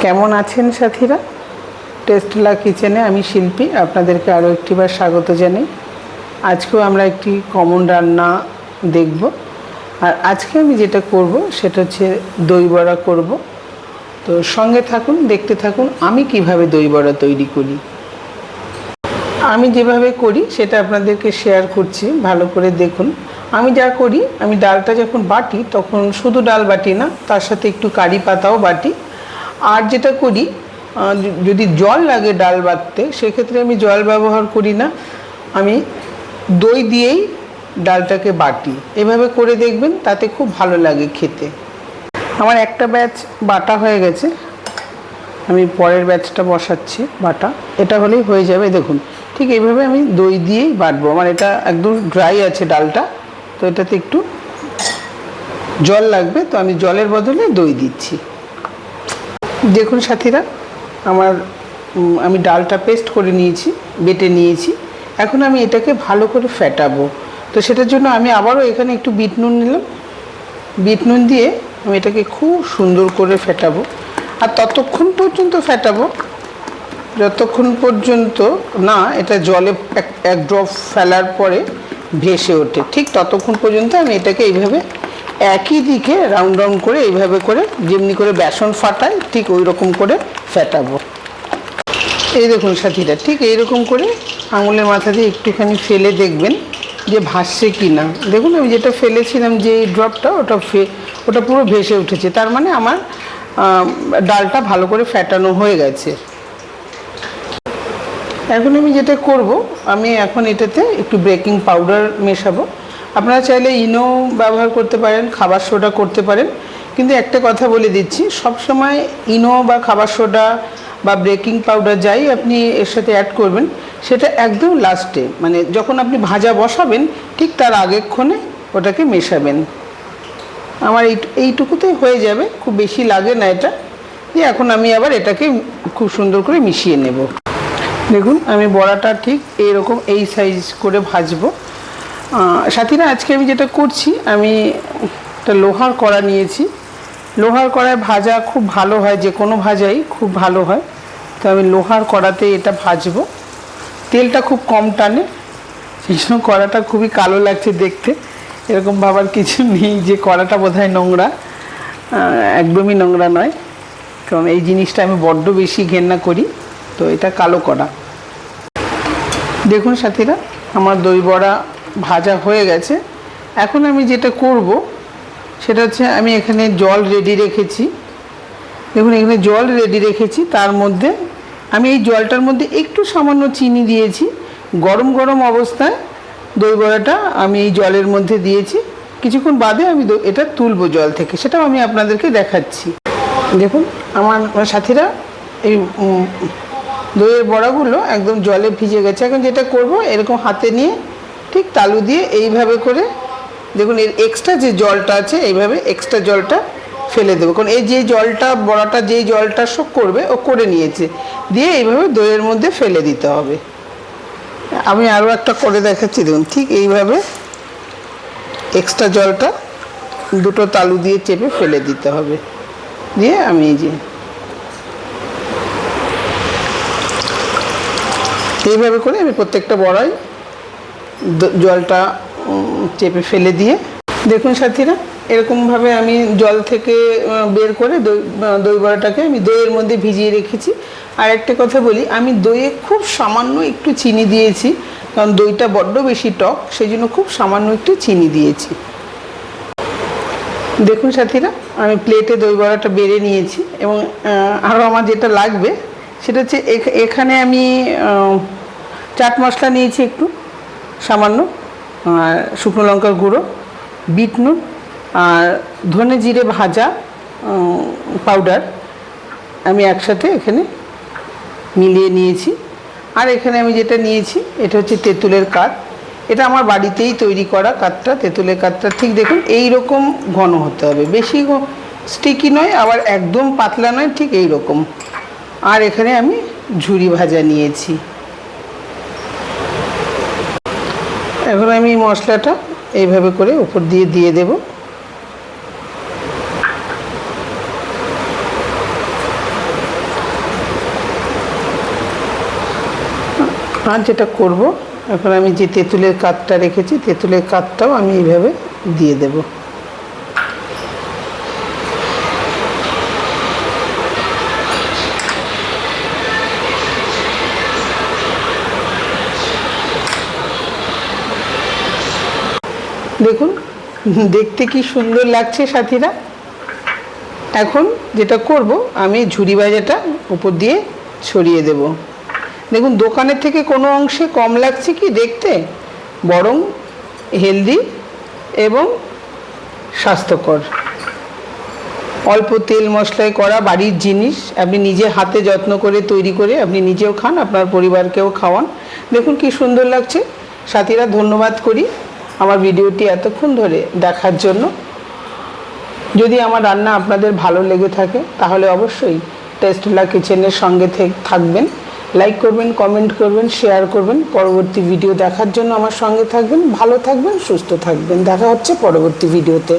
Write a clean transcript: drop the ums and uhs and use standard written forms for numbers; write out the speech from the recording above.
কেমন আছেন সাথীরা? টেস্টলা কিচেনে আমি শিল্পী আপনাদেরকে আরও একটিবার স্বাগত জানাই। আজকেও আমরা একটি কমন রান্না দেখব। আর আজকে আমি যেটা করব সেটা হচ্ছে দই বড়া করব। তো সঙ্গে থাকুন, দেখতে থাকুন আমি কিভাবে দই বড়া তৈরি করি। আমি যেভাবে করি সেটা আপনাদেরকে শেয়ার করছি, ভালো করে দেখুন। আমি যা করি, আমি ডালটা যখন বাটি তখন শুধু ডাল বাটি না, তার সাথে একটু কারি পাতাও বাটি। আর যেটা করি, যদি জল লাগে ডাল বাটতে সেক্ষেত্রে আমি জল ব্যবহার করি না, আমি দই দিয়েই ডালটাকে বাটি। এভাবে করে দেখবেন, তাতে খুব ভালো লাগে খেতে। আমার একটা ব্যাচ বাটা হয়ে গেছে, আমি পরের ব্যাচটা বসাচ্ছি বাটা। এটা হলেই হয়ে যাবে। দেখুন, ঠিক এইভাবে আমি দই দিয়েই বাটবো। আমার এটা একদম ড্রাই আছে ডালটা, তো এটাতে একটু জল লাগবে, তো আমি জলের বদলে দই দিচ্ছি। দেখুন সাথীরা, আমি ডালটা পেস্ট করে নিয়েছি, বেটে নিয়েছি। এখন আমি এটাকে ভালো করে ফেটাবো। তো সেটার জন্য আমি আবারও এখানে একটু বিট নুন নিলাম। বিট নুন দিয়ে আমি এটাকে খুব সুন্দর করে ফেটাবো। আর ততক্ষণ পর্যন্ত ফেটাবো যতক্ষণ পর্যন্ত না এটা জলে এক ড্রপ ফেলার পরে ভেসে ওঠে, ঠিক ততক্ষণ পর্যন্ত আমি এটাকে এইভাবে একই দিকে রাউন্ড রাউন্ড করে এইভাবে করে, যেমনি করে বেসন ফাটায় ঠিক ওই রকম করে ফেটাবো। এই দেখুন সাথীরা, ঠিক এইরকম করে আঙুলের মাথা দিয়ে একটুখানি ফেলে দেখবেন যে ভাসছে কি না। দেখুন, আমি যেটা ফেলেছিলাম যে ড্রপটা, ওটা পুরো ভেসে উঠেছে। তার মানে আমার ডালটা ভালো করে ফেটানো হয়ে গেছে। এখন আমি যেটা করব, আমি এখন এটাতে একটু বেকিং পাউডার মেশাবো। আপনারা চাইলে ইনো ব্যবহার করতে পারেন, খাবার সোডা করতে পারেন। কিন্তু একটা কথা বলে দিচ্ছি, সবসময় ইনো বা খাবার সোডা বা বেকিং পাউডার যাই আপনি এর সাথে অ্যাড করবেন, সেটা একদম লাস্টে, মানে যখন আপনি ভাজা বসাবেন ঠিক তার আগেক্ষণে ওটাকে মেশাবেন। আমার এইটুকুতেই হয়ে যাবে, খুব বেশি লাগে না এটা। দিয়ে এখন আমি আবার এটাকে খুব সুন্দর করে মিশিয়ে নেব। দেখুন, আমি বড়াটা ঠিক এইরকম এই সাইজ করে ভাজবো। সাথীরা, আজকে আমি যেটা করছি, আমি একটা লোহার কড়া নিয়েছি। লোহার কড়ায় ভাজা খুব ভালো হয়, যে কোনো ভাজাই খুব ভালো হয়। তো আমি লোহার কড়াতে এটা ভাজবো। তেলটা খুব কম টানে, সেই জন্য কড়াটা খুবই কালো লাগছে দেখতে। এরকম ভাবার কিছু নেই যে কড়াটা বোধহয় নোংরা, একদমই নোংরা নয়। কারণ এই জিনিসটা আমি বড্ড বেশি ঘেন্না করি, তো এটা কালো কড়া। দেখুন সাথীরা, আমার দই বড়া ভাজা হয়ে গেছে। এখন আমি যেটা করব সেটা হচ্ছে, আমি এখানে জল রেডি রেখেছি। দেখুন, এখানে জল রেডি রেখেছি। তার মধ্যে আমি এই জলটার মধ্যে একটু সামান্য চিনি দিয়েছি। গরম গরম অবস্থায় দই বড়াটা আমি এই জলের মধ্যে দিয়েছি। কিছুক্ষণ বাদে আমি এটা তুলবো জল থেকে, সেটাও আমি আপনাদেরকে দেখাচ্ছি। দেখুন আমার সাথীরা, এই দইয়ের বড়াগুলো একদম জলে ভিজে গেছে। এখন যেটা করব, এরকম হাতে নিয়ে ঠিক তালু দিয়ে এইভাবে করে, দেখুন এর এক্সট্রা যে জলটা আছে এইভাবে এক্সট্রা জলটা ফেলে দেবো। কারণ এই যে জলটা, বড়াটা যেই জলটা শোক করবে ও করে নিয়েছে, দিয়ে এইভাবে দইয়ের মধ্যে ফেলে দিতে হবে। আমি আরও একটা করে দেখাচ্ছি। দেখুন, ঠিক এইভাবে এক্সট্রা জলটা দুটো তালু দিয়ে চেপে ফেলে দিতে হবে। দিয়ে আমি এই যে এইভাবে করে আমি প্রত্যেকটা বড়াই জলটা চেপে ফেলে দিয়ে, দেখুন সাথীরা, এরকমভাবে আমি জল থেকে বের করে দই বড়াটাকে আমি দইয়ের মধ্যে ভিজিয়ে রেখেছি। আর একটা কথা বলি, আমি দইয়ে খুব সামান্য একটু চিনি দিয়েছি, কারণ দইটা বড্ড বেশি টক, সেই জন্য খুব সামান্য একটু চিনি দিয়েছি। দেখুন সাথীরা, আমি প্লেটে দই বড়াটা বেড়ে নিয়েছি। এবং আরও আমার যেটা লাগবে সেটা হচ্ছে, এখানে আমি চাট মশলা নিয়েছি একটু সামান্য, আর শুকনো লঙ্কার গুঁড়ো, বিট নুন, আর ধনে জিরে ভাজা পাউডার আমি একসাথে এখানে মিলিয়ে নিয়েছি। আর এখানে আমি যেটা নিয়েছি এটা হচ্ছে তেঁতুলের কাঠ। এটা আমার বাড়িতেই তৈরি করা কাঠটা, তেঁতুলের কাঠটা। ঠিক দেখুন এই রকম ঘন হতে হবে, বেশি স্টিকি নয় আবার একদম পাতলা নয়, ঠিক এই রকম। আর এখানে আমি ঝুরি ভাজা নিয়েছি। এখন আমি মশলাটা এইভাবে করে উপর দিয়ে দেব। আর যেটা করব, এখন আমি যে তেঁতুলের কাতটা রেখেছি, তেঁতুলের কাতটাও আমি এইভাবে দিয়ে দেব। দেখুন দেখতে কি সুন্দর লাগছে সাথীরা। এখন যেটা করব, আমি ঝুরি ভাজাটা উপর দিয়ে ছড়িয়ে দেব। দেখুন দোকানের থেকে কোনো অংশে কম লাগছে কি দেখতে, বরং হেলদি এবং স্বাস্থ্যকর। অল্প তেল মশলায় করা বাড়ির জিনিস, আপনি নিজে হাতে যত্ন করে তৈরি করে আপনি নিজেও খান, আপনার পরিবারকেও খাওয়ান। দেখুন কি সুন্দর লাগছে। সাথীরা, ধন্যবাদ করি আমার ভিডিওটি এতক্ষণ ধরে দেখার জন্য। যদি আমার রান্না আপনাদের ভালো লেগে থাকে তাহলে অবশ্যই টেস্টলা কিচেনের সঙ্গে থাকবেন, লাইক করবেন, কমেন্ট করবেন, শেয়ার করবেন। পরবর্তী ভিডিও দেখার জন্য আমার সঙ্গে থাকবেন। ভালো থাকবেন, সুস্থ থাকবেন। দেখা হচ্ছে পরবর্তী ভিডিওতে।